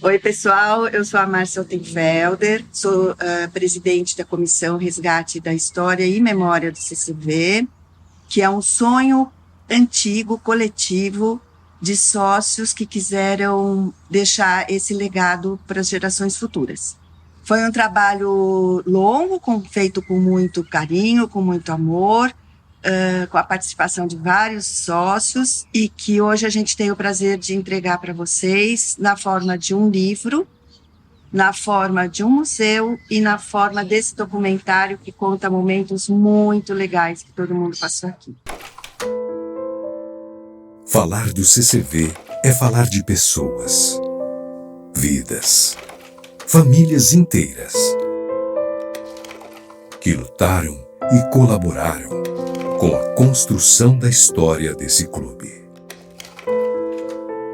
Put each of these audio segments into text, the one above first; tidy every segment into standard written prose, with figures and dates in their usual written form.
Oi, pessoal, eu sou a Márcia Altenfelder, sou presidente da Comissão Resgate da História e Memória do CCV, que é um sonho antigo, coletivo, de sócios que quiseram deixar esse legado para as gerações futuras. Foi um trabalho longo, feito com muito carinho, com muito amor, com a participação de vários sócios e que hoje a gente tem o prazer de entregar para vocês na forma de um livro, na forma de um museu e na forma desse documentário que conta momentos muito legais que todo mundo passou aqui. Falar do CCV é falar de pessoas, vidas, famílias inteiras que lutaram e colaboraram com a construção da história desse clube.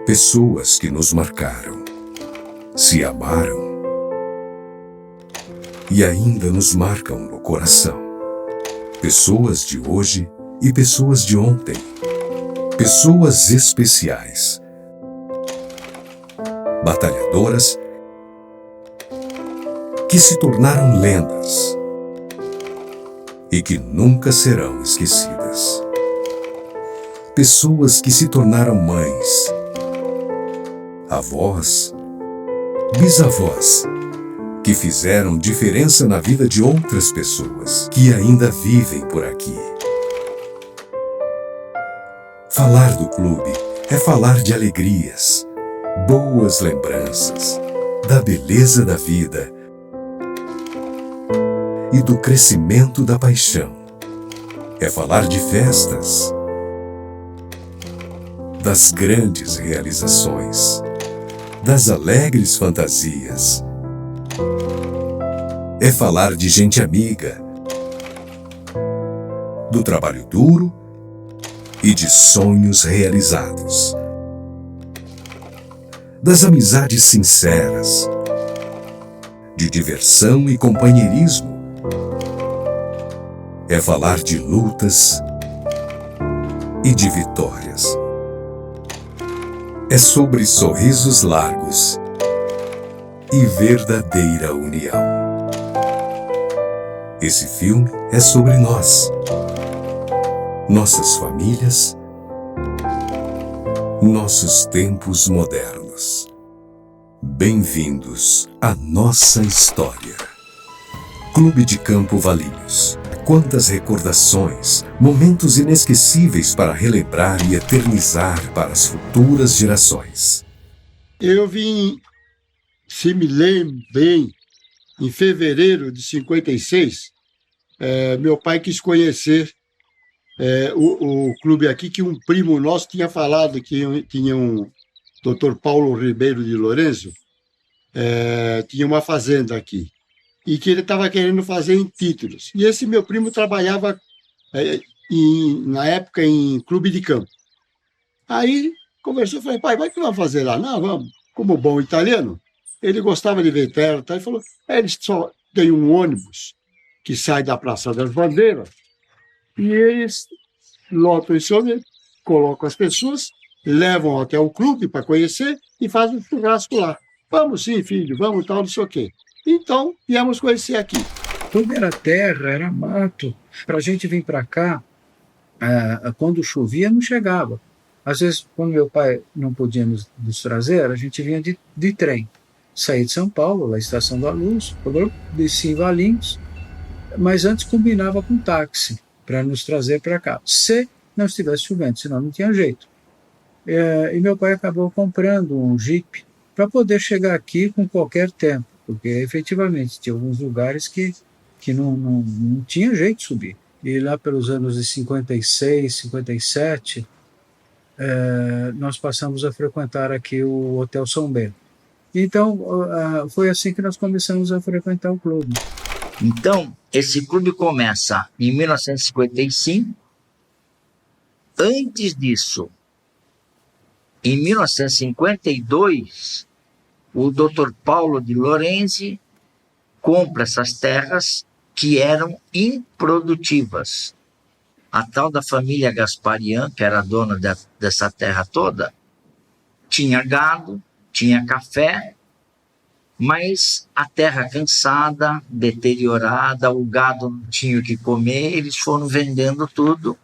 Pessoas que nos marcaram, se amaram e ainda nos marcam no coração. Pessoas de hoje e pessoas de ontem. Pessoas especiais, batalhadoras que se tornaram lendas e que nunca serão esquecidas. Pessoas que se tornaram mães, avós, bisavós, que fizeram diferença na vida de outras pessoas que ainda vivem por aqui. Falar do clube é falar de alegrias, boas lembranças, da beleza da vida e do crescimento da paixão. É falar de festas, das grandes realizações, das alegres fantasias. É falar de gente amiga, do trabalho duro e de sonhos realizados, das amizades sinceras, de diversão e companheirismo. É falar de lutas e de vitórias. É sobre sorrisos largos e verdadeira união. Esse filme é sobre nós, nossas famílias, nossos tempos modernos. Bem-vindos à nossa história. Clube de Campo Valinhos. Quantas recordações, momentos inesquecíveis para relembrar e eternizar para as futuras gerações. Eu vim, se me lembro bem, em fevereiro de 56, meu pai quis conhecer o clube aqui, que um primo nosso tinha falado que tinha um Dr. Paulo Ribeiro de Lourenço, tinha uma fazenda aqui, e que ele estava querendo fazer em Títulos. E esse meu primo trabalhava, na época, em clube de campo. Aí conversou, falei, pai, vai que vamos fazer lá? Não, vamos. Como bom italiano, ele gostava de ver terra, tá? Ele falou, eles só têm um ônibus que sai da Praça das Bandeiras, e eles lotam esse ônibus, colocam as pessoas, levam até o clube para conhecer e fazem um churrasco lá. Vamos sim, filho, vamos tal, não sei o quê. Então, viemos conhecer aqui. Tudo era terra, era mato. Para a gente vir para cá, quando chovia, não chegava. Às vezes, quando meu pai não podia nos trazer, a gente vinha de trem. Saía de São Paulo, lá Estação da Luz, descia em Valinhos, mas antes combinava com táxi para nos trazer para cá, se não estivesse chovendo, senão não tinha jeito. E meu pai acabou comprando um Jeep para poder chegar aqui com qualquer tempo, porque efetivamente tinha alguns lugares que não tinha jeito de subir. E lá pelos anos de 56, 57, nós passamos a frequentar aqui o Hotel São Bento. Então, foi assim que nós começamos a frequentar o clube. Então, esse clube começa em 1955. Antes disso, em 1952, o Dr. Paulo de Lorenzi compra essas terras que eram improdutivas. A tal da família Gasparian, que era dona dessa terra toda, tinha gado, tinha café, mas a terra cansada, deteriorada, o gado não tinha o que comer, eles foram vendendo tudo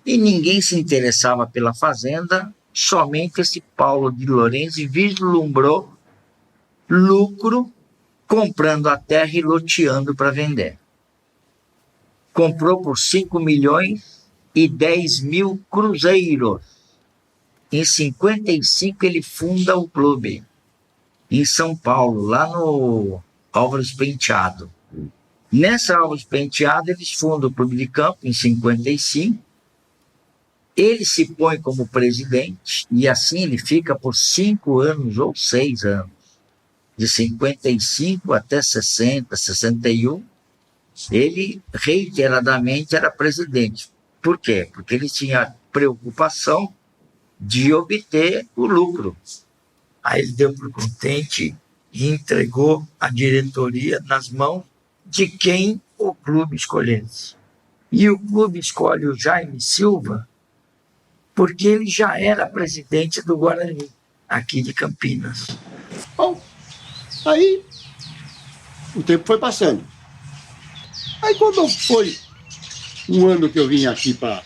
e ninguém se interessava pela fazenda, somente esse Paulo de Lorenzi vislumbrou lucro comprando a terra e loteando para vender. Comprou por 5.010.000 cruzeiros. Em 55 ele funda o clube, em São Paulo, lá no Álvares Penteado. Nessa Álvares Penteado eles fundam o clube de campo em 55. Ele se põe como presidente e assim ele fica por 5 anos ou 6 anos. De 55 até 60, 61, ele reiteradamente era presidente. Por quê? Porque ele tinha preocupação de obter o lucro. Aí ele deu por contente e entregou a diretoria nas mãos de quem o clube escolhesse. E o clube escolhe o Jaime Silva porque ele já era presidente do Guarani, aqui de Campinas. Bom, aí o tempo foi passando. Aí quando foi um ano que eu vim aqui para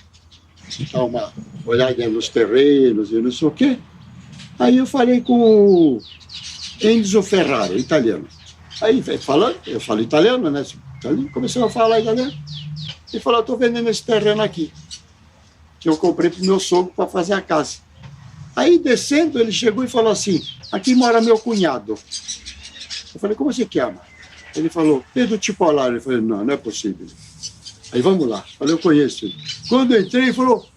dar uma olhada nos terrenos e não sei o quê, aí eu falei com o Enzo Ferrari, italiano. Aí falando, eu falo italiano, né? Comecei a falar italiano. Ele falou, eu estou vendendo esse terreno aqui, que eu comprei para o meu sogro para fazer a casa. Aí descendo, ele chegou e falou assim, aqui mora meu cunhado. Eu falei, como você chama? Ele falou, Pedro Tipolaro. Eu falei, não é possível. Aí vamos lá. Eu falei, eu conheço ele. Quando eu entrei, ele falou,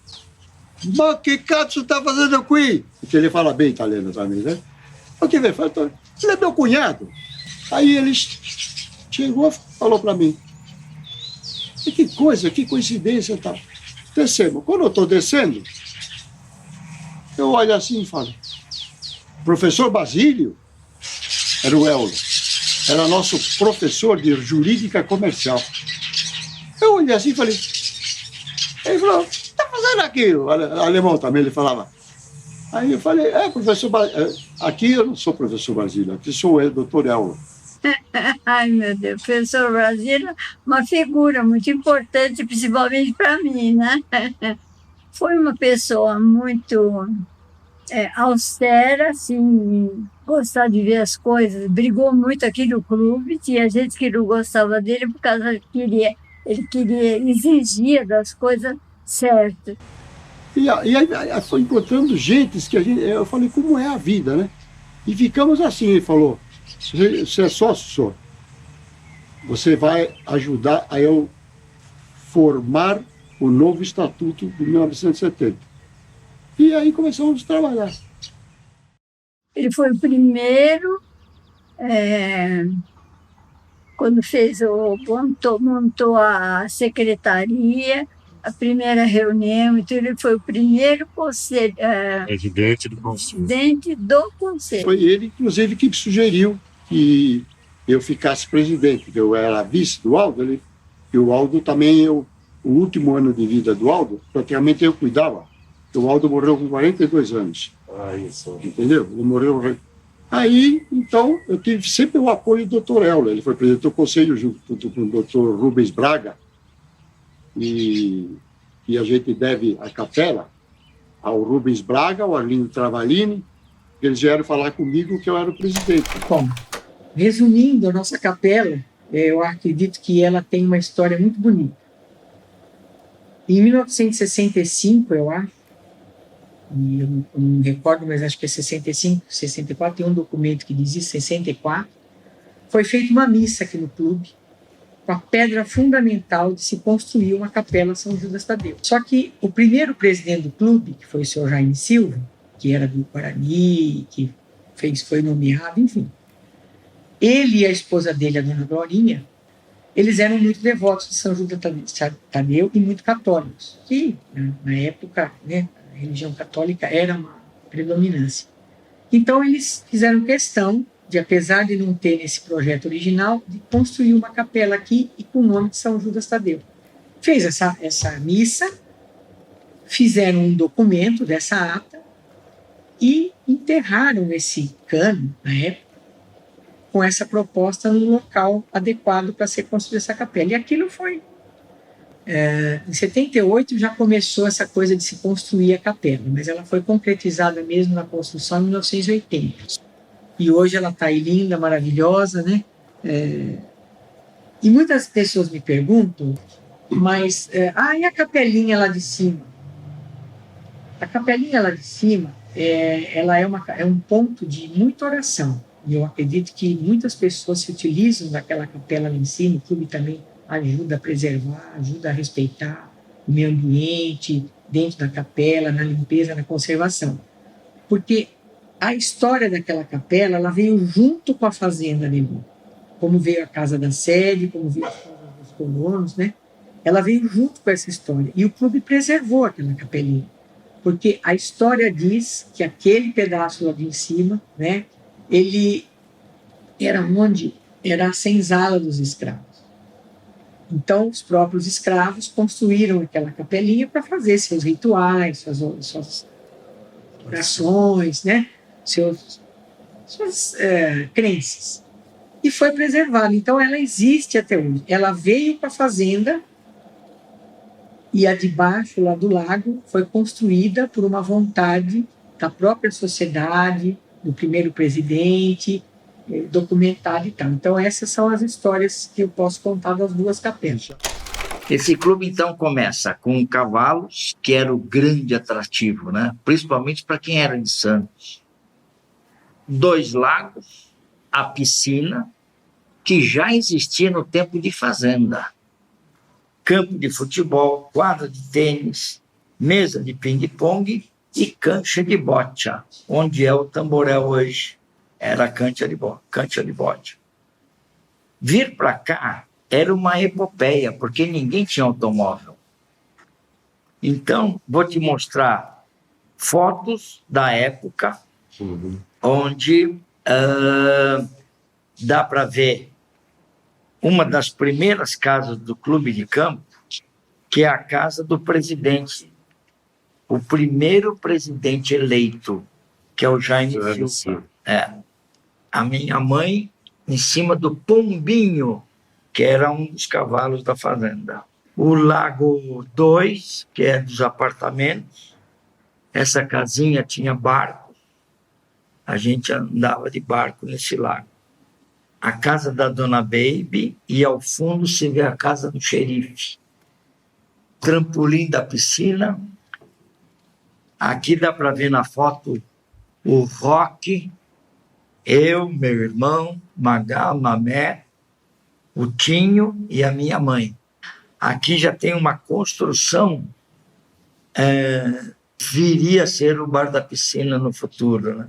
mas que cazzo está fazendo aqui? Porque ele fala bem italiano também, né? O que vem? Ele é meu cunhado. Aí ele chegou e falou para mim, e que coisa, que coincidência, tal. Descemos. Quando eu estou descendo, eu olho assim e falo, professor Basílio, era o Euler, era nosso professor de jurídica comercial. Eu olhei assim e falei, ele falou, o que está fazendo aqui? O alemão também, ele falava. Aí eu falei, professor Basílio, aqui eu não sou professor Basílio, aqui sou eu, doutor Euler. Ai, meu Deus, o professor Basílio é uma figura muito importante, principalmente para mim, né? Foi uma pessoa muito austera, assim, gostar de ver as coisas, brigou muito aqui no clube, tinha gente que não gostava dele por causa que ele queria exigir das coisas certas. E aí foi encontrando gente que eu falei, como é a vida, né? E ficamos assim, ele falou, Você é sócio, senhor? Você vai ajudar a eu formar o novo Estatuto de 1970. E aí começamos a trabalhar. Ele foi o primeiro, quando montou a secretaria, a primeira reunião, então ele foi o primeiro Presidente do Conselho. presidente do conselho. Foi ele, inclusive, que sugeriu que eu ficasse presidente, porque eu era vice do Aldo, e o Aldo também, o último ano de vida do Aldo, praticamente eu cuidava. O Aldo morreu com 42 anos. Isso. Entendeu? Ele morreu. Aí, então, eu tive sempre o apoio do Dr. Euler. Ele foi presidente do conselho junto com o Dr. Rubens Braga. E a gente deve a capela ao Rubens Braga, ao Arlindo Travalini. Eles vieram falar comigo que eu era o presidente. Bom, resumindo a nossa capela, eu acredito que ela tem uma história muito bonita. Em 1965, eu acho, e eu não me recordo, mas acho que é 65, 64, tem um documento que diz isso, 64, foi feita uma missa aqui no clube, com a pedra fundamental de se construir uma capela São Judas Tadeu. Só que o primeiro presidente do clube, que foi o senhor Jaime Silva, que era do Guarani, que foi nomeado, enfim, ele e a esposa dele, a dona Glorinha, eles eram muito devotos de São Judas Tadeu e muito católicos, que na época, né, a religião católica era uma predominância. Então eles fizeram questão de, apesar de não ter esse projeto original, de construir uma capela aqui e com o nome de São Judas Tadeu. Fez essa missa, fizeram um documento dessa ata e enterraram esse cano, na época, com essa proposta no local adequado para ser construída essa capela. E aquilo foi... em 78 já começou essa coisa de se construir a capela, mas ela foi concretizada mesmo na construção em 1980. E hoje ela está aí linda, maravilhosa, né? E muitas pessoas me perguntam, mas... e a capelinha lá de cima? A capelinha lá de cima, ela é um ponto de muita oração. E eu acredito que muitas pessoas se utilizam daquela capela lá em cima. O clube também ajuda a preservar, ajuda a respeitar o meio ambiente dentro da capela, na limpeza, na conservação. Porque a história daquela capela, ela veio junto com a fazenda, né? Como veio a casa da sede, como veio as casas dos colonos, né? Ela veio junto com essa história. E o clube preservou aquela capelinha. Porque a história diz que aquele pedaço lá de cima, né? Ele era a senzala dos escravos. Então, os próprios escravos construíram aquela capelinha para fazer seus rituais, suas orações, né? Suas crenças. E foi preservada. Então, ela existe até hoje. Ela veio para a fazenda e a de baixo, lá do lago, foi construída por uma vontade da própria sociedade, do primeiro presidente, documentada e tal. Então, essas são as histórias que eu posso contar das duas capelas. Esse clube, então, começa com cavalos, que era o grande atrativo, né? Principalmente para quem era de Santos. 2 lagos, a piscina, que já existia no tempo de fazenda. Campo de futebol, quadra de tênis, mesa de ping-pong e cancha de bocha, onde é o Tamborel hoje. Era a cancha de bocha. Vir para cá era uma epopeia, porque ninguém tinha automóvel. Então, vou te mostrar fotos da época, onde dá para ver uma das primeiras casas do clube de campo, que é a casa do presidente, o primeiro presidente eleito, que é o Jaime Silva. A minha mãe em cima do Pombinho, que era um dos cavalos da fazenda. O Lago 2, que é dos apartamentos, essa casinha tinha barco, a gente andava de barco nesse lago. A casa da Dona Baby, e ao fundo se vê a casa do xerife. Trampolim da piscina. Aqui dá para ver na foto o Roque Eu, meu irmão, Magá, Mamé, o Tinho e a minha mãe. Aqui já tem uma construção, viria a ser o bar da piscina no futuro, né?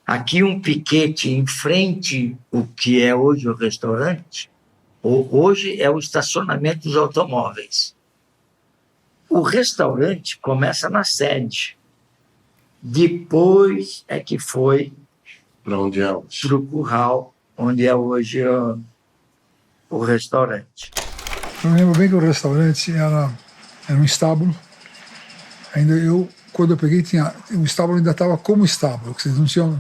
Aqui um piquete em frente o que é hoje o restaurante, hoje é o estacionamento dos automóveis. O restaurante começa na sede, depois é que foi Para onde é hoje? para o curral, onde é hoje o restaurante. Eu lembro bem que o restaurante era um estábulo. Quando eu peguei, o estábulo ainda estava como estábulo.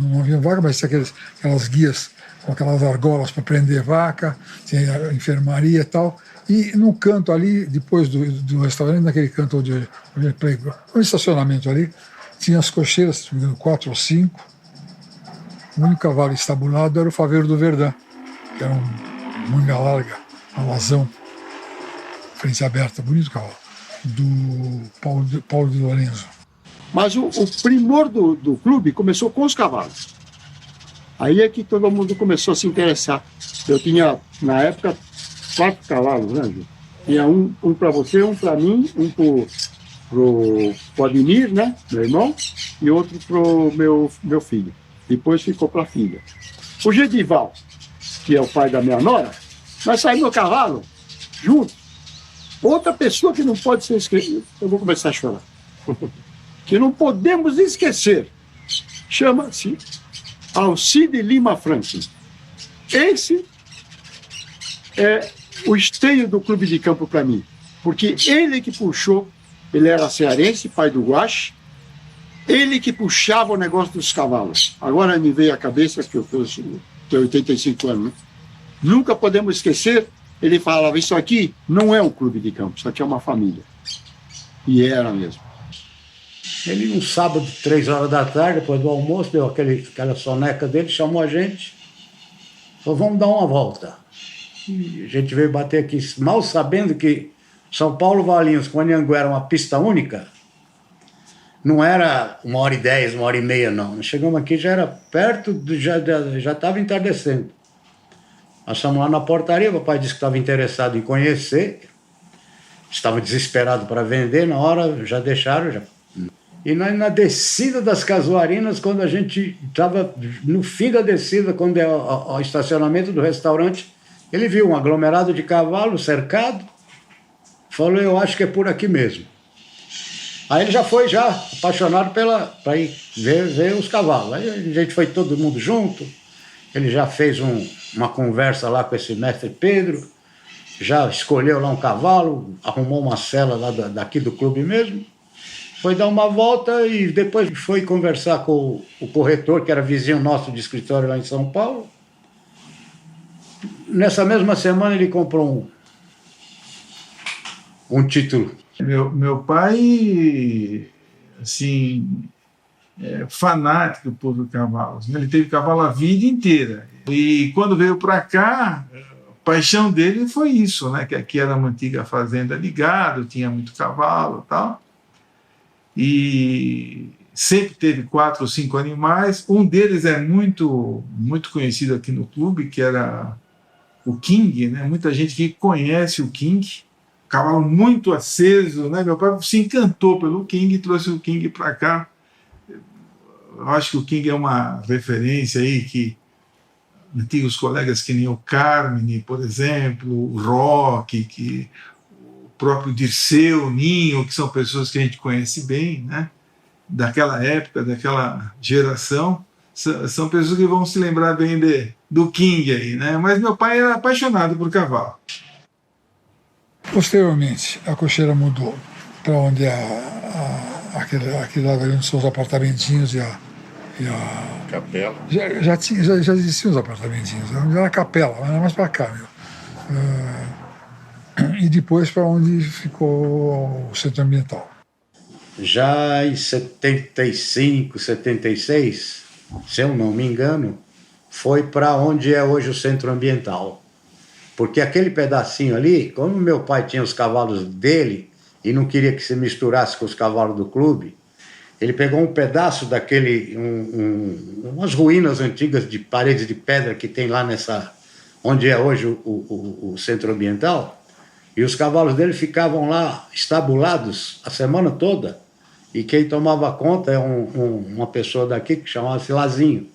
Não havia vaca, mas tinha aquelas guias com aquelas argolas para prender vaca, tinha a enfermaria e tal. E no canto ali, depois do restaurante, naquele canto onde no estacionamento ali, tinha as cocheiras, se não me engano, 4 ou 5. O único cavalo estabulado era o Faveiro do Verdun, que era um manga larga, alazão, frente aberta, bonito cavalo, do Paulo de Lorenzo. Mas o primor do clube começou com os cavalos. Aí é que todo mundo começou a se interessar. Eu tinha, na época, 4 cavalos, né, Ju? Tinha um para você, um para mim, um pro Ademir, né, meu irmão, e outro pro meu filho. Depois ficou para a filha. O Gedival, que é o pai da minha nora, nós saímos no cavalo, junto. Outra pessoa que não pode ser esquecida, eu vou começar a chorar, que não podemos esquecer, chama-se Alcide Lima Franklin. Esse é o esteio do clube de campo para mim, porque ele que puxou, ele era cearense, pai do Guache, ele que puxava o negócio dos cavalos. Agora me veio à cabeça que eu tenho 85 anos, né? Nunca podemos esquecer, ele falava, isso aqui não é um clube de campo, isso aqui é uma família. E era mesmo. Ele, um sábado, 3 horas da tarde, depois do almoço, deu aquela soneca dele, chamou a gente, falou, vamos dar uma volta. E a gente veio bater aqui, mal sabendo que São Paulo Valinhos com Anhanguera era uma pista única, não era 1h10, 1h30, não. Nós chegamos aqui, já era perto, já estava entardecendo. Nós estamos lá na portaria, o papai disse que estava interessado em conhecer, estava desesperado para vender, na hora já deixaram. Já. E nós, na descida das Casuarinas, quando a gente estava no fim da descida, quando é o estacionamento do restaurante, ele viu um aglomerado de cavalos cercado, falou, eu acho que é por aqui mesmo. Aí ele já foi apaixonado para ir ver os cavalos. Aí a gente foi todo mundo junto, ele já fez uma conversa lá com esse mestre Pedro, já escolheu lá um cavalo, arrumou uma cela lá daqui do clube mesmo, foi dar uma volta e depois foi conversar com o corretor, que era vizinho nosso de escritório lá em São Paulo. Nessa mesma semana ele comprou um título. Meu pai, assim, fanático por cavalos, né? Ele teve cavalo a vida inteira. E quando veio para cá, a paixão dele foi isso, né? Que aqui era uma antiga fazenda de gado, tinha muito cavalo e tal. E sempre teve 4 ou 5 animais. Um deles é muito, muito conhecido aqui no clube, que era o King, né? Muita gente que conhece o King. Cavalo muito aceso, né? Meu pai se encantou pelo King e trouxe o King para cá. Eu acho que o King é uma referência aí que antigos colegas que nem o Carmine, por exemplo, o Roque, que o próprio Dirceu, Ninho, que são pessoas que a gente conhece bem, né? Daquela época, daquela geração, são pessoas que vão se lembrar bem do King aí, né? Mas meu pai era apaixonado por cavalo. Posteriormente, a cocheira mudou para onde aquele lado ali onde são os apartamentinhos e a Capela. Já existiam os apartamentinhos, onde era a capela, mas era mais para cá, e depois para onde ficou o centro ambiental. Já em 75, 76, se eu não me engano, foi para onde é hoje o centro ambiental. Porque aquele pedacinho ali, como meu pai tinha os cavalos dele e não queria que se misturasse com os cavalos do clube, Ele pegou um pedaço daquele, umas ruínas antigas de paredes de pedra que tem lá onde é hoje o centro ambiental, e os cavalos dele ficavam lá estabulados a semana toda, e quem tomava conta é uma pessoa daqui que chamava-se Lazinho.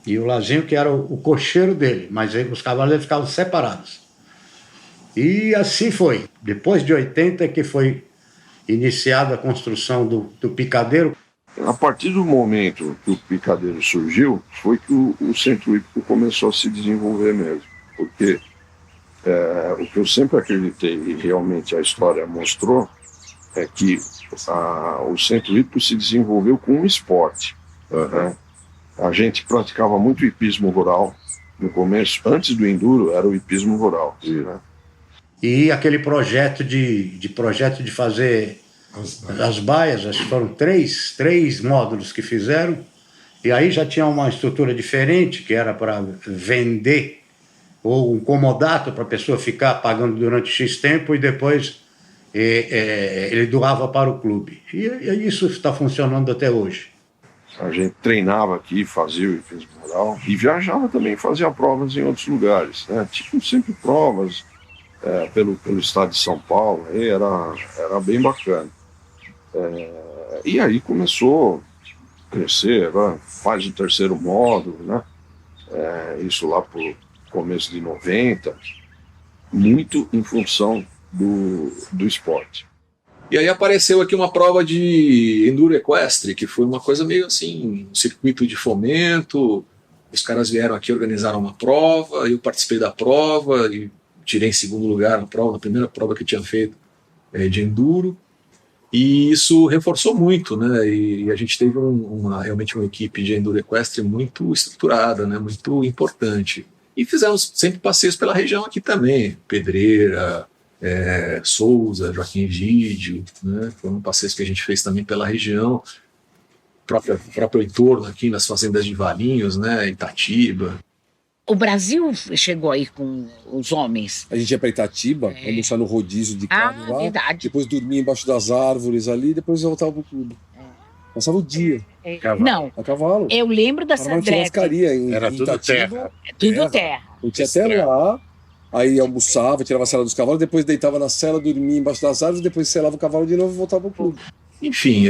E o Lazinho que era o cocheiro dele, mas os cavalos dele ficavam separados. E assim foi. Depois de 80 que foi iniciada a construção do picadeiro. A partir do momento que o picadeiro surgiu, foi que o centro hípico começou a se desenvolver mesmo. Porque o que eu sempre acreditei, e realmente a história mostrou, é que o centro hípico se desenvolveu com um esporte. A gente praticava muito hipismo rural no começo. Antes do enduro, era o hipismo rural. Né? E aquele projeto de fazer as baias, acho que foram três módulos que fizeram, e aí já tinha uma estrutura diferente, que era para vender, ou um comodato para a pessoa ficar pagando durante X tempo, e depois ele doava para o clube. E isso está funcionando até hoje. A gente treinava aqui, fazia o hipismo rural, e viajava também, fazia provas em outros lugares. Né? Tinham sempre provas, pelo estado de São Paulo, aí era bem bacana. E aí começou a crescer, agora faz o 3º módulo, né? Isso lá por começo de 90, muito em função do esporte. E aí apareceu aqui uma prova de enduro equestre, que foi uma coisa meio assim, um circuito de fomento. Os caras vieram aqui, organizaram uma prova, eu participei da prova e tirei em 2º lugar na primeira prova que eu tinha feito de enduro. E isso reforçou muito, né? E a gente teve realmente uma equipe de enduro equestre muito estruturada, né? Muito importante. E fizemos sempre passeios pela região aqui também, Pedreira, Souza, Joaquim Egídio, né? Foram passeios que a gente fez também pela região, próprio entorno aqui nas fazendas de Valinhos, né? Itatiba. O Brasil chegou aí com os homens. A gente ia para Itatiba, almoçar no rodízio de carne lá, verdade. Depois dormia embaixo das árvores ali, depois voltava pro clube. Passava o dia. Não, a cavalo. Eu lembro dessa churrascaria era tudo Itatiba, terra. Tudo terra. Eu tinha até lá, aí almoçava, tirava a sela dos cavalos, depois deitava na sela, dormia embaixo das árvores, depois selava o cavalo de novo e voltava pro clube. Enfim,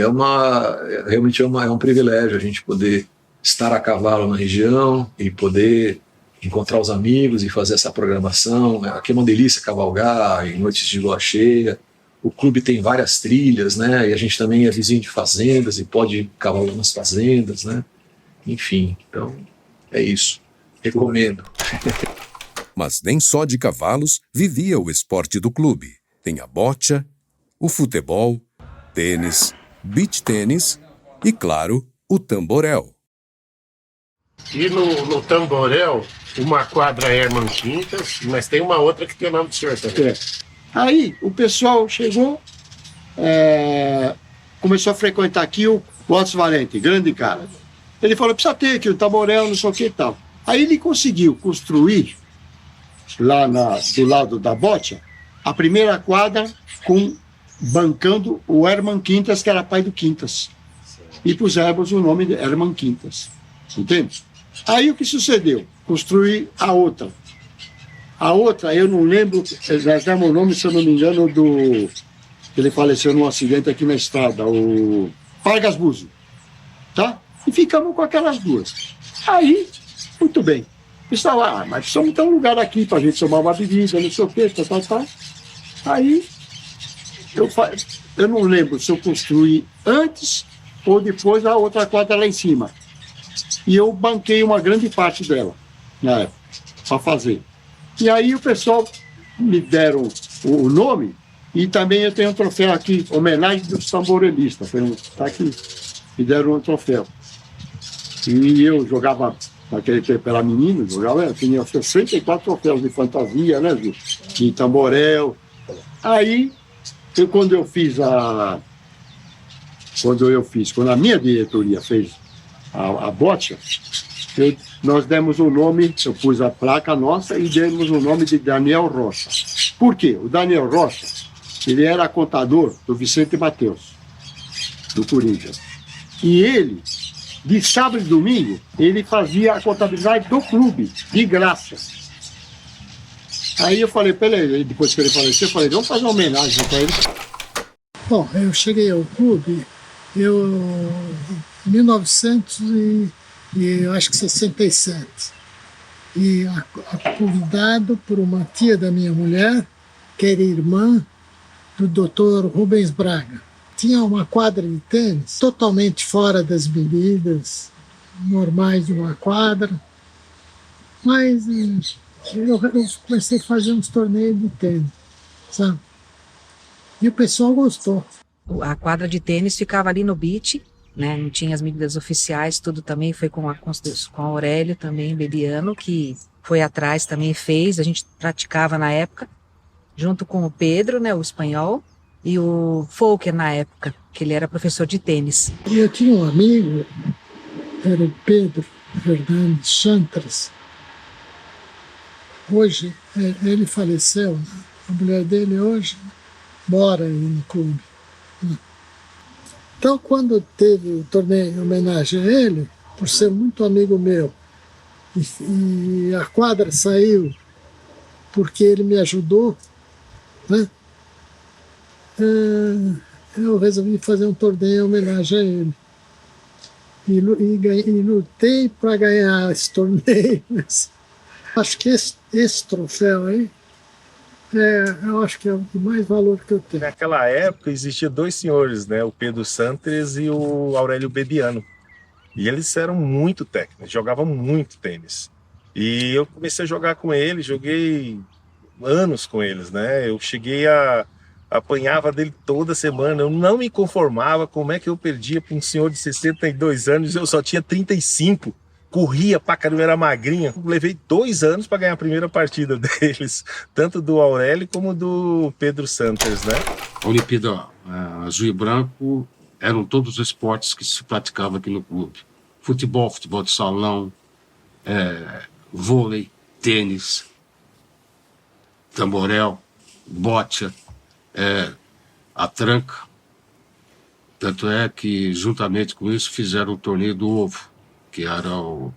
realmente é um privilégio a gente poder estar a cavalo na região e poder encontrar os amigos e fazer essa programação. Aqui é uma delícia cavalgar em noites de lua cheia. O clube tem várias trilhas, né? E a gente também é vizinho de fazendas e pode cavalgar nas fazendas, né? Enfim, então é isso. Recomendo. Mas nem só de cavalos vivia o esporte do clube. Tem a bocha, o futebol, tênis, beach tênis e, claro, o tamborel. E no tamborel, uma quadra Herman Quintas, mas tem uma outra que tem o nome do senhor também. Aí o pessoal chegou, começou a frequentar aqui o Watson Valente, grande cara. Ele falou, precisa ter aqui o tamborel, não sei o que e tal. Aí ele conseguiu construir, lá do lado da bocha, a primeira quadra bancando o Herman Quintas, que era pai do Quintas. E pusemos o nome de Herman Quintas. Entende? Aí o que sucedeu? Construí a outra. A outra, eu não lembro, nós demos o nome, se eu não me engano, ele faleceu num acidente aqui na estrada, o Vargas Buzzi. Tá? E ficamos com aquelas duas. Aí, muito bem. Pessoal, mas precisamos ter um lugar aqui para a gente tomar uma bebida, não sei o quê, tal. Aí, eu não lembro se eu construí antes ou depois a outra quadra lá em cima. E eu banquei uma grande parte dela, na época, para fazer. E aí o pessoal me deram o nome, e também eu tenho um troféu aqui, homenagem dos tamborelistas. Está aqui, me deram um troféu. E eu jogava, naquele tempo era menino, eu tinha 64 troféus de fantasia, né, de tamborel. Aí, quando a minha diretoria fez a bocha, nós demos o nome, eu pus a placa nossa e demos o nome de Daniel Rocha. Por quê? O Daniel Rocha, ele era contador do Vicente Mateus. do Corinthians. E ele, de sábado e domingo, ele fazia a contabilidade do clube, de graça. Aí eu falei para ele, depois que ele faleceu, eu falei, vamos fazer uma homenagem para ele. Bom, eu cheguei ao clube em 1967 e convidado por uma tia da minha mulher, que era irmã do Dr. Rubens Braga. Tinha uma quadra de tênis totalmente fora das medidas normais de uma quadra, mas eu comecei a fazer uns torneios de tênis, sabe? E o pessoal gostou. A quadra de tênis ficava ali no beach, né? Não tinha as medidas oficiais, tudo também foi com a Aurélio também, Bebiano, que foi atrás também fez, a gente praticava na época, junto com o Pedro, né, o espanhol, e o Folker na época, que ele era professor de tênis. E eu tinha um amigo, era o Pedro Fernandes Chantras. Hoje, ele faleceu, a mulher dele hoje mora aí no clube. Então, quando teve o torneio em homenagem a ele, por ser muito amigo meu, e a quadra saiu porque ele me ajudou, né? Eu resolvi fazer um torneio em homenagem a ele. E lutei para ganhar esse torneio. Acho que esse troféu aí, eu acho que é o de mais valor que eu tenho. Naquela época existia dois senhores, né? O Pedro Santos e o Aurélio Bebiano. E eles eram muito técnicos, jogavam muito tênis. E eu comecei a jogar com eles, joguei anos com eles, né? Eu cheguei apanhava dele toda semana, eu não me conformava como é que eu perdia para um senhor de 62 anos, eu só tinha 35. Corria pra caramba, era magrinha. Levei 2 anos para ganhar a primeira partida deles, tanto do Aurélio como do Pedro Santos, né? A Olimpíada Azul e Branco eram todos os esportes que se praticavam aqui no clube. Futebol de salão, vôlei, tênis, tamborel, bocha, a tranca. Tanto é que, juntamente com isso, fizeram o torneio do ovo, que era o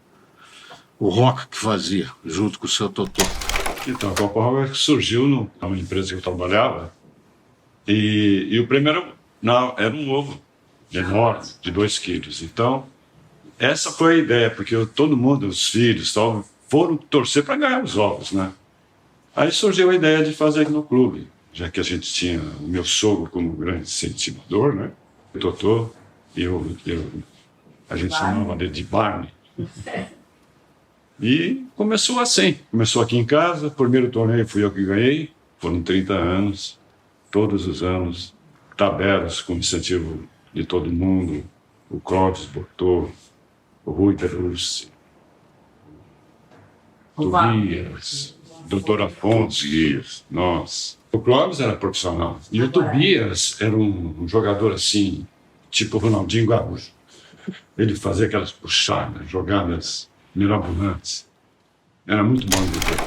Roca que fazia, junto com o seu Totó. Então, a Copa Roca surgiu numa empresa que eu trabalhava, e o primeiro era um ovo enorme, de 2 quilos. Então, essa foi a ideia, porque todo mundo, os filhos, tal, foram torcer para ganhar os ovos, né? Aí surgiu a ideia de fazer aqui no clube, já que a gente tinha o meu sogro como grande incentivador, né? O Totó, e a gente chamava ele de Barney. E começou assim. Começou aqui em casa, o primeiro torneio fui eu que ganhei, foram 30 anos, todos os anos, tabelas com incentivo de todo mundo, o Clóvis botou, o Rui Perussi, Tobias, Dr. Afonso, nós. O Clóvis era profissional, e o Tobias era um jogador assim, tipo Ronaldinho Gaúcho. Ele fazia aquelas puxadas, jogadas mirabolantes. Era muito bom de ver.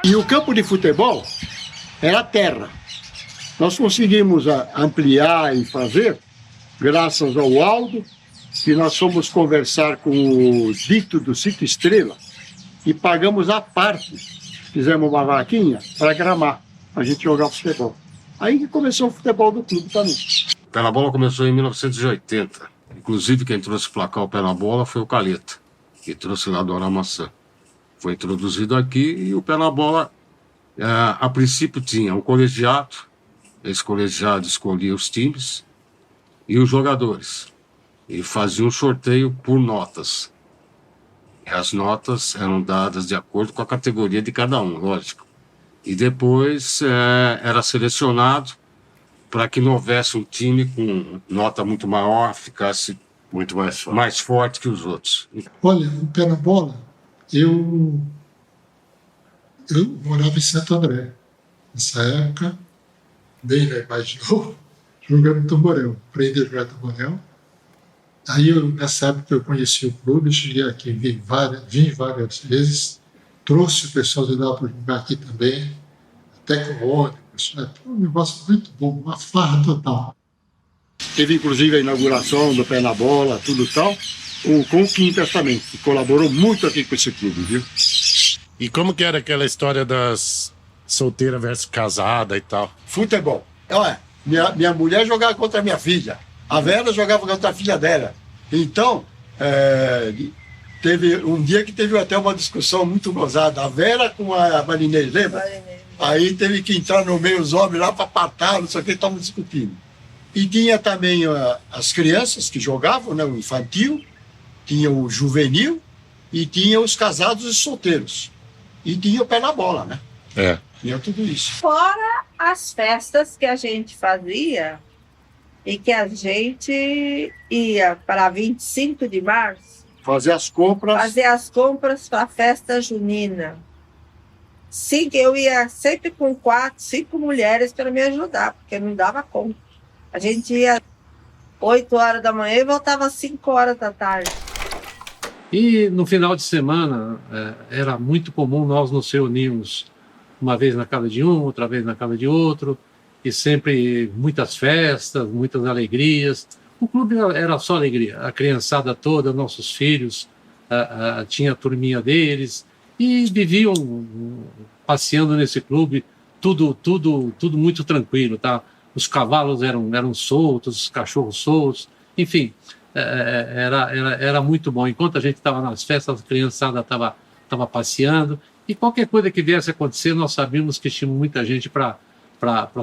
E o campo de futebol era terra. Nós conseguimos ampliar e fazer, graças ao Aldo, que nós fomos conversar com o Dito do Cinco Estrela e pagamos a parte. Fizemos uma vaquinha para gramar, para a gente jogar futebol. Aí que começou o futebol do clube também. O Pé na Bola começou em 1980. Inclusive, quem trouxe para cá o Pé na Bola foi o Caleta, que trouxe lá do Aramaçã. Foi introduzido aqui e o Pé na Bola, a princípio, tinha um colegiado. Esse colegiado escolhia os times e os jogadores. E fazia um sorteio por notas. E as notas eram dadas de acordo com a categoria de cada um, lógico. E depois era selecionado para que não houvesse um time com nota muito maior, ficasse muito mais forte que os outros. Olha, no Pé na Bola, eu morava em Santo André. Nessa época, bem mais de novo, jogando tamborel. Aprendi a jogar tamborel. Aí, nessa época, eu conheci o clube, cheguei aqui, vim várias vezes, trouxe o pessoal de lá para jogar aqui também, até com ônibus. Foi um negócio muito bom, uma farra total. Teve inclusive a inauguração do Pé na Bola, tudo tal, com o Quincas também, que colaborou muito aqui com esse clube, viu? E como que era aquela história das solteira versus casada e tal? Futebol. Olha, minha mulher jogava contra a minha filha, a Vera jogava contra a filha dela. Então, teve um dia que teve até uma discussão muito gozada, a Vera com a Marinês, lembra? Aí teve que entrar no meio os homens lá para patar, não sei o que, estavam discutindo. E tinha também as crianças que jogavam, né, o infantil, tinha o juvenil e tinha os casados e solteiros. E tinha o Pé na Bola, né? Tinha tudo isso. Fora as festas que a gente fazia e que a gente ia para 25 de março. Fazer as compras para a festa junina. Sim, eu ia sempre com 4, 5 mulheres para me ajudar, porque não dava conta. A gente ia 8 horas da manhã e voltava às 5 horas da tarde. E no final de semana era muito comum nós nos reunirmos uma vez na casa de um, outra vez na casa de outro, e sempre muitas festas, muitas alegrias. O clube era só alegria, a criançada toda, nossos filhos, tinha a turminha deles, e viviam passeando nesse clube, tudo muito tranquilo, tá? Os cavalos eram soltos, os cachorros soltos, enfim, era muito bom. Enquanto a gente estava nas festas, a criançada estava passeando, e qualquer coisa que viesse a acontecer, nós sabíamos que tinha muita gente para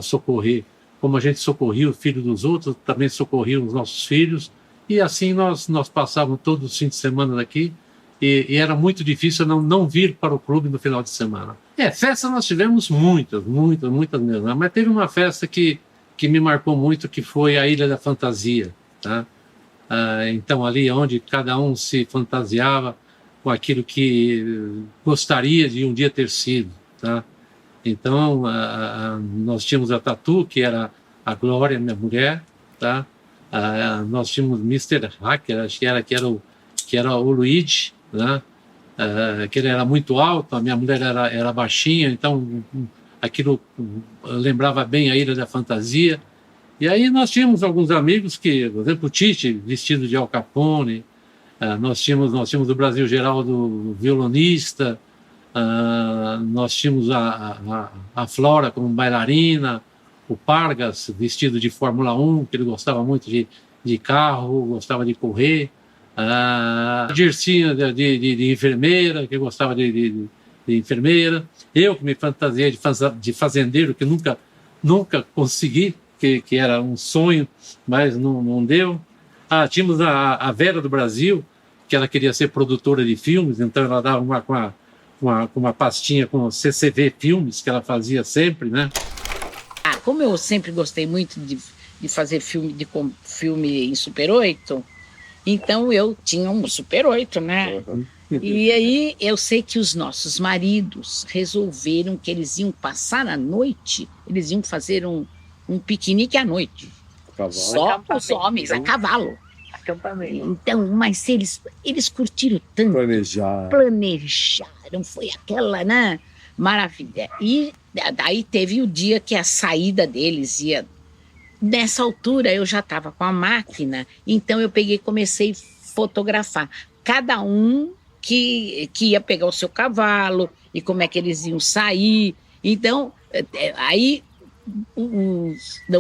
socorrer. Como a gente socorria o filho dos outros, também socorria os nossos filhos, e assim nós passávamos todos os fins de semana daqui, e era muito difícil não vir para o clube no final de semana. Festas nós tivemos muitas mesmo, mas teve uma festa que me marcou muito, que foi a Ilha da Fantasia, tá? Então ali onde cada um se fantasiava com aquilo que gostaria de um dia ter sido, tá? Então nós tínhamos a Tatu, que era a Glória, minha mulher, tá? Nós tínhamos Mr. Hacker, acho que era o Luigi, né? Que ele era muito alto, a minha mulher era baixinha, então aquilo lembrava bem a Ilha da Fantasia. E aí nós tínhamos alguns amigos que, por exemplo, o Tite, vestido de Al Capone, nós tínhamos o Brasil Geraldo, violonista, nós tínhamos a Flora como bailarina, o Pargas, vestido de Fórmula 1, que ele gostava muito de carro, gostava de correr, a Dircinha de enfermeira, que gostava de enfermeira, eu que me fantasiei de fazendeiro, que nunca consegui, que era um sonho, mas não deu. Tínhamos a Vera do Brasil, que ela queria ser produtora de filmes, então ela dava uma pastinha com CCV Filmes, que ela fazia sempre, né? Como eu sempre gostei muito de fazer filme em Super 8, então eu tinha um Super 8, né? E aí eu sei que os nossos maridos resolveram que eles iam passar a noite, eles iam fazer um piquenique à noite. Só com os homens, a cavalo. Acampamento. Então, mas eles curtiram tanto. Planejaram, foi aquela, né, maravilha. E daí teve o dia que a saída deles ia. Nessa altura eu já estava com a máquina, então eu peguei e comecei a fotografar. Cada um que ia pegar o seu cavalo e como é que eles iam sair. Então, aí o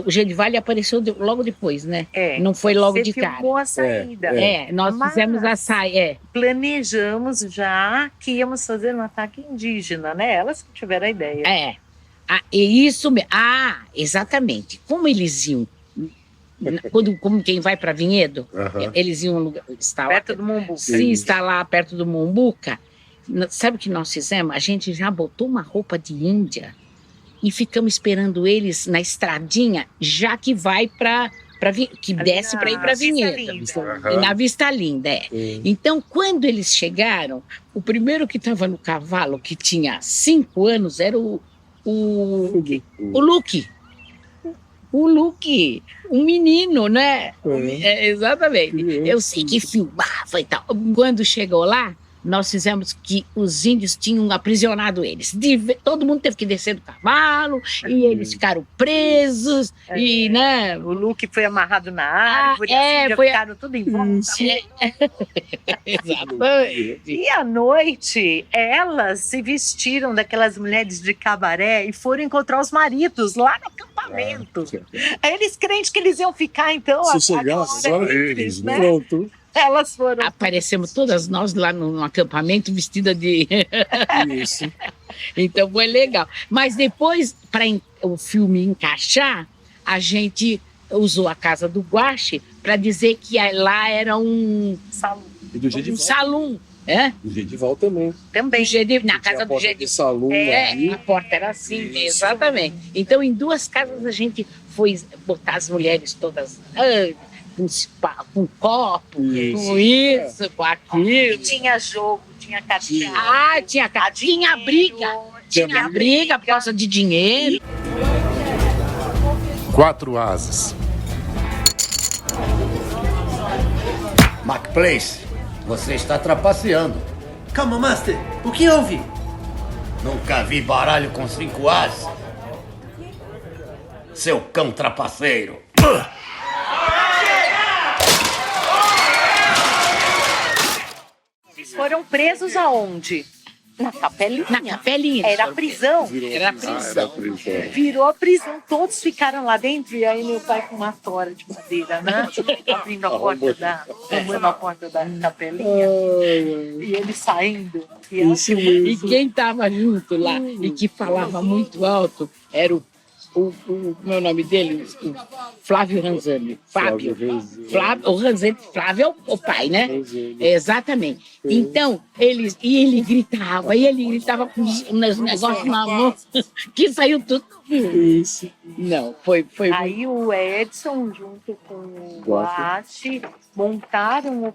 Genivaldi apareceu logo depois, né? Não foi logo de cara. Você filmou a saída. Nós fizemos a saída. Planejamos já que íamos fazer um ataque indígena, né? Elas que tiveram a ideia. E isso mesmo. Exatamente. Como eles iam, como quem vai para Vinhedo, eles iam perto do Mombuca. Sim, está lá perto do Mombuca. Sabe o que nós fizemos? A gente já botou uma roupa de Índia e ficamos esperando eles na estradinha, já que vai que desce para ir para Vinhedo. E na Vista Linda, Então, quando eles chegaram, o primeiro que estava no cavalo, que tinha 5 anos, era o Luque. O Luque, um menino, né? Exatamente. Eu sei que filmava e tal. Quando chegou lá, nós fizemos que os índios tinham aprisionado eles. Todo mundo teve que descer do cavalo e eles ficaram presos. E, né? O Luke foi amarrado na árvore, ficaram tudo em volta. Exatamente. E à noite, elas se vestiram daquelas mulheres de cabaré e foram encontrar os maridos lá no acampamento. Aí eles crentes que eles iam ficar, então, sossegados, olha eles, né? Pronto. Elas foram. Aparecemos todas nós lá no acampamento vestida de. Isso. Então foi legal. Mas depois, para o filme encaixar, a gente usou a casa do Guache para dizer que lá era um salão. E do Gedival. Um salão. É? Do Gedival também. Também. Na casa do Gedival. Salão, a porta era assim, exatamente. Então, em 2 casas a gente foi botar as mulheres todas. Com copo, com isso, com aquilo. Tinha jogo, tinha cadeia. Tinha briga. Tinha briga por causa de dinheiro. 4 asas. McPlace, você está trapaceando. Calma, Master. O que houve? Nunca vi baralho com 5 asas. Seu cão trapaceiro. Foram presos aonde? Na capelinha. Na capelinha. Era a prisão. Era a prisão. Virou a prisão. Todos ficaram lá dentro e aí meu pai com uma tora de madeira, né? Abrindo a porta da capelinha. E ele saindo. E quem estava junto lá e que falava muito alto era o meu nome dele, o Flávio Ranzani. Flávio é o pai, né? Exatamente. Então, ele gritava com uns negócios na mão que saiu tudo. Isso. Não, foi. Aí o Edson, junto com o Guache, montaram o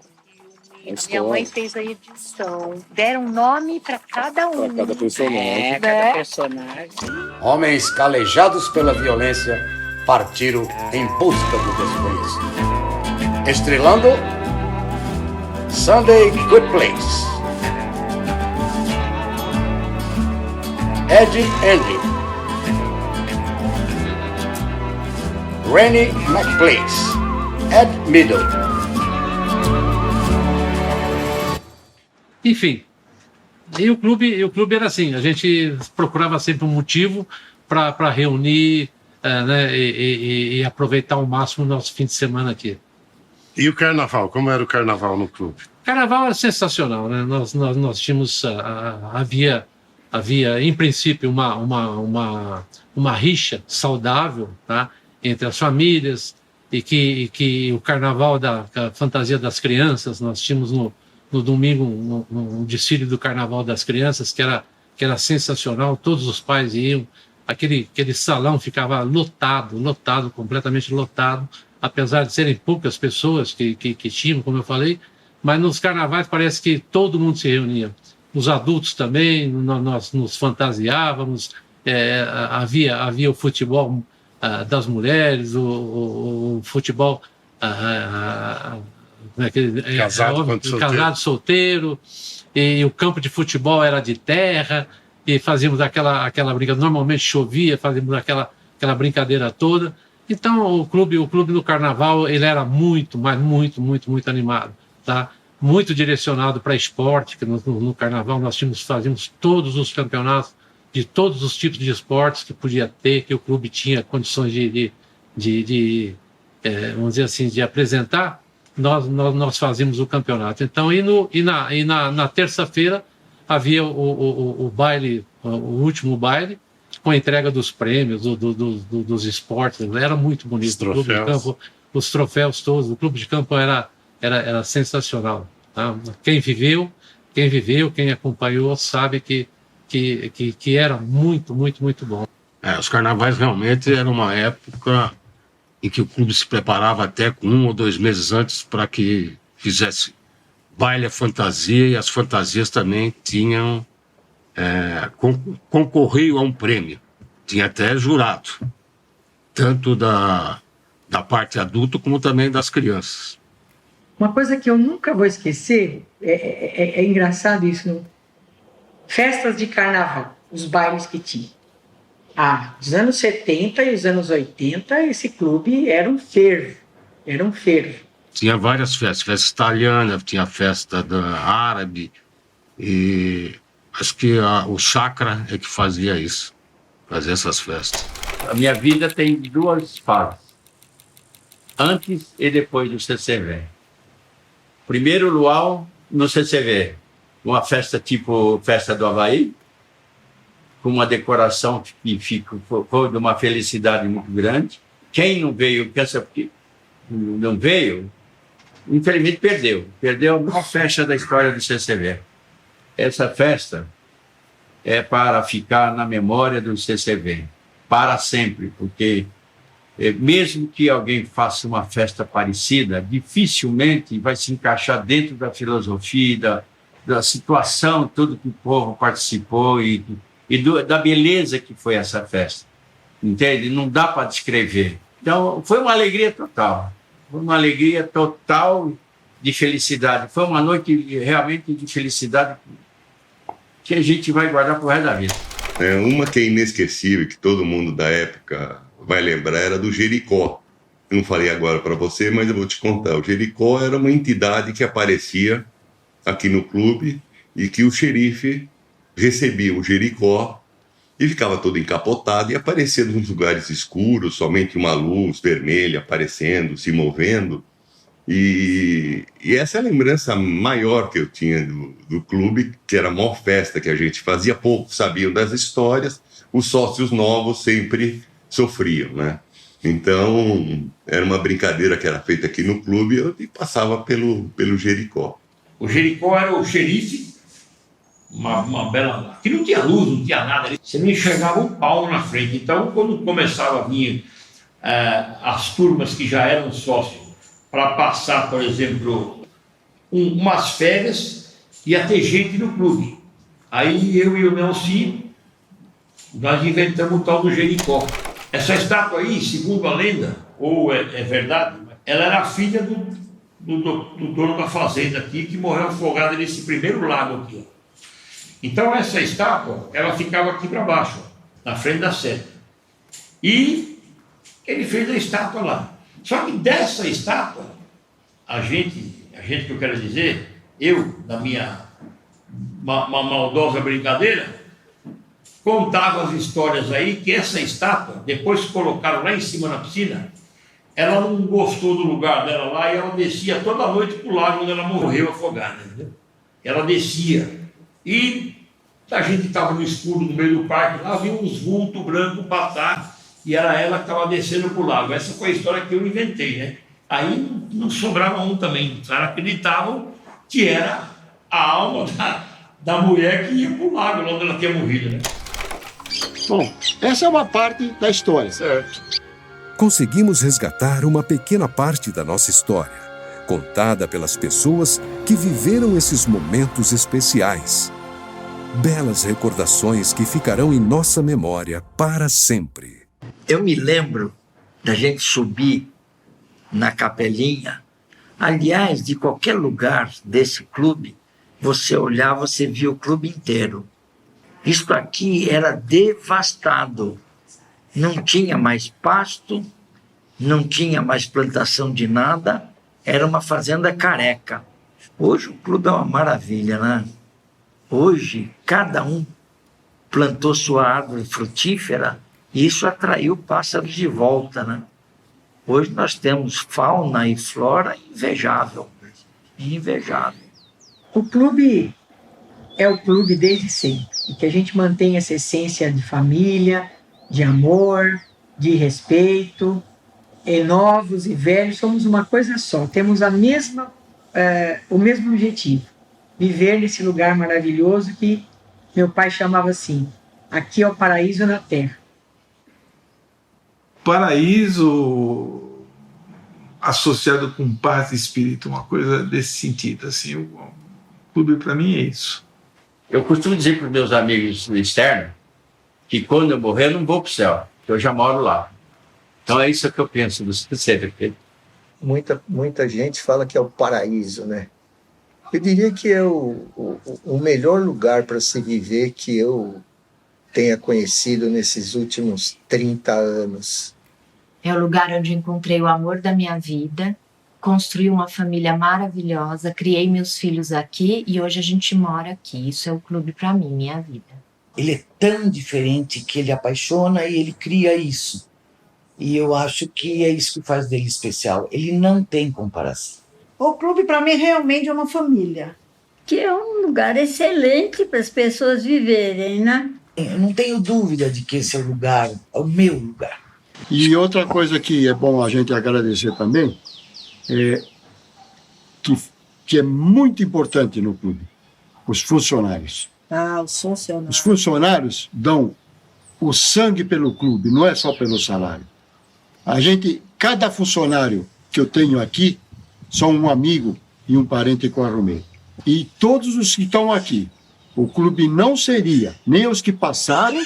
minha mãe fez a edição. Deram nome para cada um. Para cada personagem. Cada personagem. Homens calejados pela violência partiram em busca do desconhecido. Estrelando Sunday Good Place. Ed Andy. Rennie McPlace. Ed Middle. Enfim, e o clube era assim, a gente procurava sempre um motivo para reunir, né, e aproveitar ao máximo o nosso fim de semana aqui. E o carnaval? Como era o carnaval no clube? O carnaval era sensacional, né? Nós tínhamos, havia em princípio uma rixa saudável, tá, entre as famílias, e que o carnaval da fantasia das crianças, nós tínhamos no domingo um desfile do Carnaval das Crianças que era sensacional, todos os pais iam, aquele salão ficava lotado, completamente lotado, apesar de serem poucas pessoas que tinham, como eu falei, mas nos carnavais parece que todo mundo se reunia. Os adultos também, nós nos fantasiávamos, havia o futebol das mulheres, o futebol... casado solteiro, e o campo de futebol era de terra, e fazíamos aquela brincadeira, normalmente chovia, fazíamos aquela brincadeira toda. Então o clube no carnaval ele era muito animado, tá? Muito direcionado para esporte, que no carnaval nós fazíamos todos os campeonatos de todos os tipos de esportes que podia ter, que o clube tinha condições vamos dizer assim, de apresentar. Nós fazíamos o campeonato. Então, na terça-feira havia o baile, o último baile, com a entrega dos prêmios, dos esportes. Era muito bonito. Os troféus. O clube de campo, os troféus todos. O clube de campo era sensacional. Tá? Quem viveu, quem acompanhou, sabe que era muito bom. Os carnavais realmente eram uma época em que o clube se preparava até com 1 ou 2 meses antes para que fizesse baile à fantasia, e as fantasias também tinham concorriam a um prêmio. Tinha até jurado, tanto da parte adulta como também das crianças. Uma coisa que eu nunca vou esquecer, é engraçado isso, não? Festas de carnaval, os bailes que tinha. Dos anos 70 e os anos 80, esse clube era um fervo. Tinha várias festas, festa italiana, tinha festa árabe, e acho que o Chakra é que fazia isso, fazia essas festas. A minha vida tem 2 fases, antes e depois do CCV. Primeiro luau no CCV, uma festa tipo Festa do Havaí, com uma decoração que foi de uma felicidade muito grande. Quem não veio, pensa que não veio, infelizmente perdeu a maior festa da história do CCV. Essa festa é para ficar na memória do CCV, para sempre, porque mesmo que alguém faça uma festa parecida, dificilmente vai se encaixar dentro da filosofia, da situação, tudo que o povo participou e da beleza que foi essa festa. Entende? Não dá para descrever. Então, foi uma alegria total. Foi uma alegria total de felicidade. Foi uma noite realmente de felicidade que a gente vai guardar pro resto da vida. Uma que é inesquecível, que todo mundo da época vai lembrar, era do Jericó. Eu não falei agora para você, mas eu vou te contar. O Jericó era uma entidade que aparecia aqui no clube e que o xerife recebia o Jericó e ficava todo encapotado e aparecia nos lugares escuros, somente uma luz vermelha aparecendo, se movendo. E essa é a lembrança maior que eu tinha do clube, que era a maior festa que a gente fazia. Poucos sabiam das histórias, os sócios novos sempre sofriam, né? Então, era uma brincadeira que era feita aqui no clube e passava pelo Jericó. O Jericó era o xerife, uma bela... que não tinha luz, não tinha nada. Você não enxergava um palmo na frente. Então, quando começava a vir as turmas que já eram sócios para passar, por exemplo, umas férias, ia ter gente no clube. Aí eu e o Nelson, nós inventamos o tal do Jericó. Essa estátua aí, segundo a lenda, ou é verdade, ela era a filha do dono da fazenda aqui, que morreu afogada nesse primeiro lago aqui. Ó. Então essa estátua, ela ficava aqui para baixo, ó, na frente da sede. E ele fez a estátua lá. Só que dessa estátua, a gente que eu quero dizer, eu, na minha maldosa brincadeira, contava as histórias aí que essa estátua, depois que colocaram lá em cima na piscina, ela não gostou do lugar dela lá e ela descia toda noite para o lago onde ela morreu afogada. Entendeu? Ela descia. E a gente estava no escuro, no meio do parque, lá viu uns vultos brancos passar e era ela que estava descendo para o lago. Essa foi a história que eu inventei, né? Aí não sobrava um também. Os caras acreditavam que era a alma da mulher que ia para o lago, lá onde ela tinha morrido, né? Bom, essa é uma parte da história. Certo. Conseguimos resgatar uma pequena parte da nossa história, contada pelas pessoas que viveram esses momentos especiais. Belas recordações que ficarão em nossa memória para sempre. Eu me lembro da gente subir na capelinha. Aliás, de qualquer lugar desse clube, você olhava, você via o clube inteiro. Isso aqui era devastado. Não tinha mais pasto, não tinha mais plantação de nada, era uma fazenda careca. Hoje o clube é uma maravilha, né? Hoje, cada um plantou sua árvore frutífera e isso atraiu pássaros de volta, né? Hoje nós temos fauna e flora invejável. Invejável. O clube é o clube desde sempre. E que a gente mantém essa essência de família, de amor, de respeito. E novos e velhos somos uma coisa só. Temos o mesmo objetivo. Viver nesse lugar maravilhoso que meu pai chamava assim. Aqui é o paraíso na terra. Paraíso associado com paz de espírito, uma coisa desse sentido. Assim, o clube para mim é isso. Eu costumo dizer para os meus amigos externos que quando eu morrer eu não vou para o céu, porque eu já moro lá. Então é isso que eu penso do CCV. muita gente fala que é o paraíso, né? Eu diria que é o melhor lugar para se viver que eu tenha conhecido nesses últimos 30 anos. É o lugar onde encontrei o amor da minha vida, construí uma família maravilhosa, criei meus filhos aqui e hoje a gente mora aqui. Isso é o clube para mim, minha vida. Ele é tão diferente que ele apaixona e ele cria isso. E eu acho que é isso que faz dele especial. Ele não tem comparação. O clube, para mim, realmente é uma família. Que é um lugar excelente para as pessoas viverem, né? Eu não tenho dúvida de que esse é o lugar, é o meu lugar. E outra coisa que é bom a gente agradecer também, é que é muito importante no clube, os funcionários. Os funcionários. Os funcionários dão o sangue pelo clube, não é só pelo salário. Cada funcionário que eu tenho aqui, são um amigo e um parente que eu arrumei. E todos os que estão aqui, o clube não seria, nem os que passaram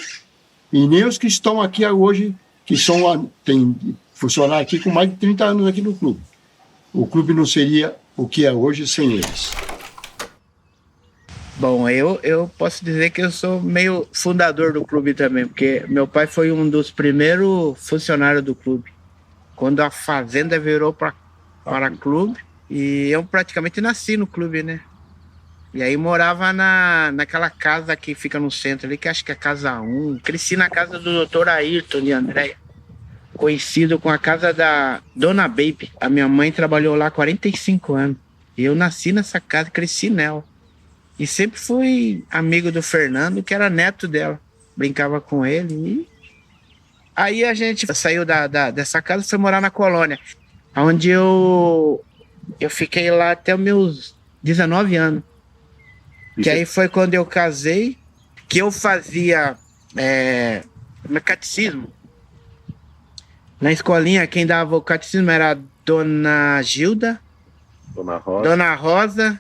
e nem os que estão aqui hoje, que tem funcionário aqui com mais de 30 anos aqui no clube. O clube não seria o que é hoje sem eles. Bom, eu posso dizer que eu sou meio fundador do clube também, porque meu pai foi um dos primeiros funcionários do clube. Quando a fazenda virou para clube, e eu praticamente nasci no clube, né? E aí morava naquela casa que fica no centro ali, que acho que é Casa 1. Cresci na casa do Dr. Ayrton de Andréia, conhecido com a casa da Dona Baby. A minha mãe trabalhou lá há 45 anos. E eu nasci nessa casa, cresci nela. E sempre fui amigo do Fernando, que era neto dela. Brincava com ele. E aí a gente saiu dessa casa e foi morar na colônia, onde eu fiquei lá até os meus 19 anos. Que aí foi quando eu casei, que eu fazia meu catecismo. Na escolinha, quem dava o catecismo era a Dona Gilda, Dona Rosa.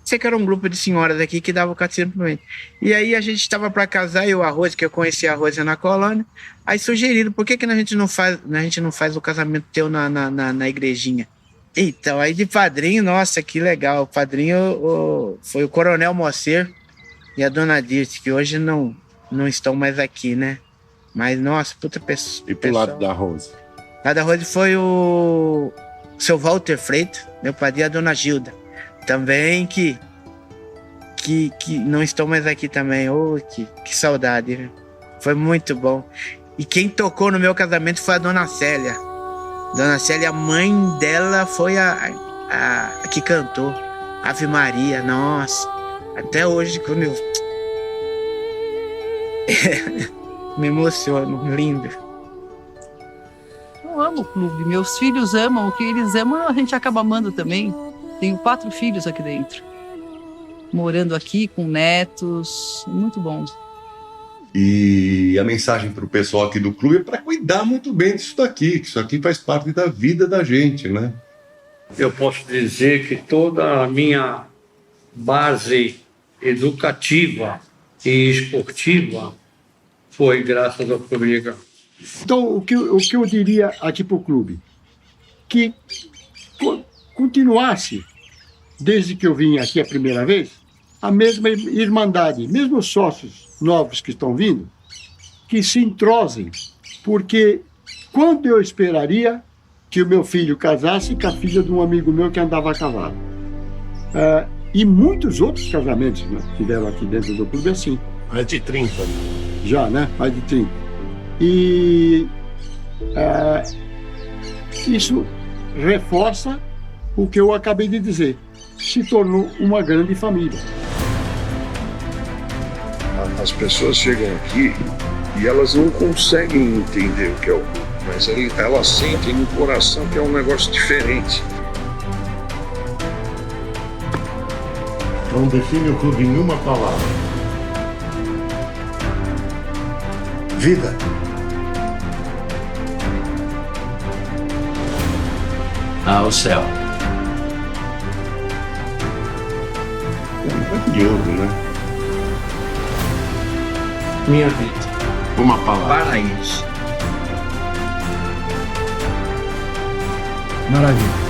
Sei que era um grupo de senhoras aqui que dava o catecismo pra mim. E aí a gente estava para casar, e o Arroz, que eu conheci a Rosa na colônia, aí sugeriram, por que a gente não faz o casamento teu na igrejinha? Então, aí de padrinho, nossa, que legal. O padrinho foi o Coronel Mocer e a Dona Dirce, que hoje não estão mais aqui, né? Mas, nossa, puta pessoa. E pro lado da Rose? Lá da Rose foi o seu Walter Freitas, meu padrinho, e a Dona Gilda. Também que não estão mais aqui também. Oh, que saudade, viu? Foi muito bom. E quem tocou no meu casamento foi a Dona Célia. Dona Célia, a mãe dela foi a que cantou Ave Maria. Nossa, até hoje quando eu me emociono, lindo. Eu amo o clube, meus filhos amam, o que eles amam a gente acaba amando também. Tenho 4 filhos aqui dentro, morando aqui com netos, muito bom. E a mensagem para o pessoal aqui do clube é para cuidar muito bem disso daqui, que isso aqui faz parte da vida da gente, né? Eu posso dizer que toda a minha base educativa e esportiva foi graças ao Clube de Campo. Então, o que eu diria aqui para o clube? Que continuasse, desde que eu vim aqui a primeira vez, a mesma irmandade, mesmo os sócios novos que estão vindo, que se entrosem, porque quando eu esperaria que o meu filho casasse com a filha de um amigo meu que andava a cavalo? E muitos outros casamentos, né, tiveram aqui dentro do clube assim. Mais de 30. Já, né? Mais de 30. E isso reforça o que eu acabei de dizer. Se tornou uma grande família. As pessoas chegam aqui e elas não conseguem entender o que é o clube, mas elas sentem no coração que é um negócio diferente. Então define o clube em uma palavra. Vida. O céu. Maravilhoso, né? Minha vida. Uma palavra. Paraíso. Maravilha.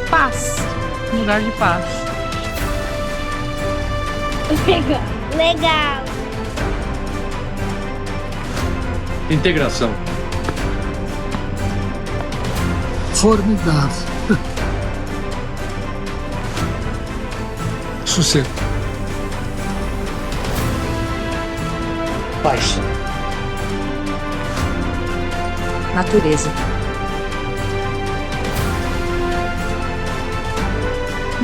Paz. Um lugar de paz. Legal. Integração. Formidável. Sossego. Paixão. Natureza.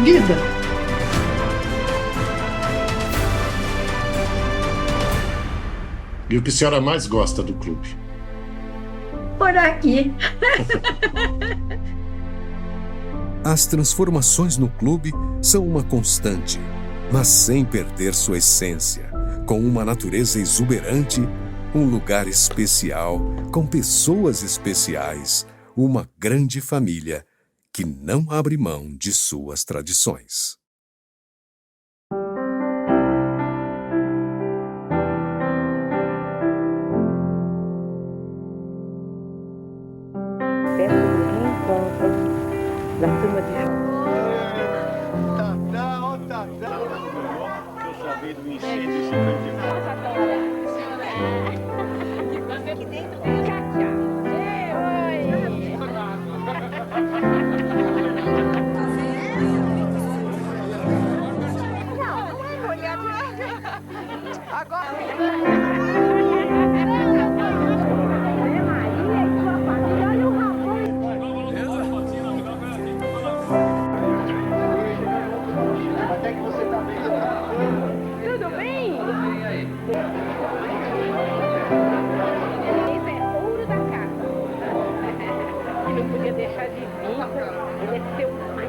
Vida. E o que a senhora mais gosta do clube? Por aqui. As transformações no clube são uma constante, mas sem perder sua essência, com uma natureza exuberante, um lugar especial, com pessoas especiais, uma grande família que não abre mão de suas tradições. Da turma de Eu só vi do incêndio e 54. Aqui dentro tem tchau. Tudo bem? Esse é ouro da casa. Ele não podia deixar de vir. Ele é seu pai.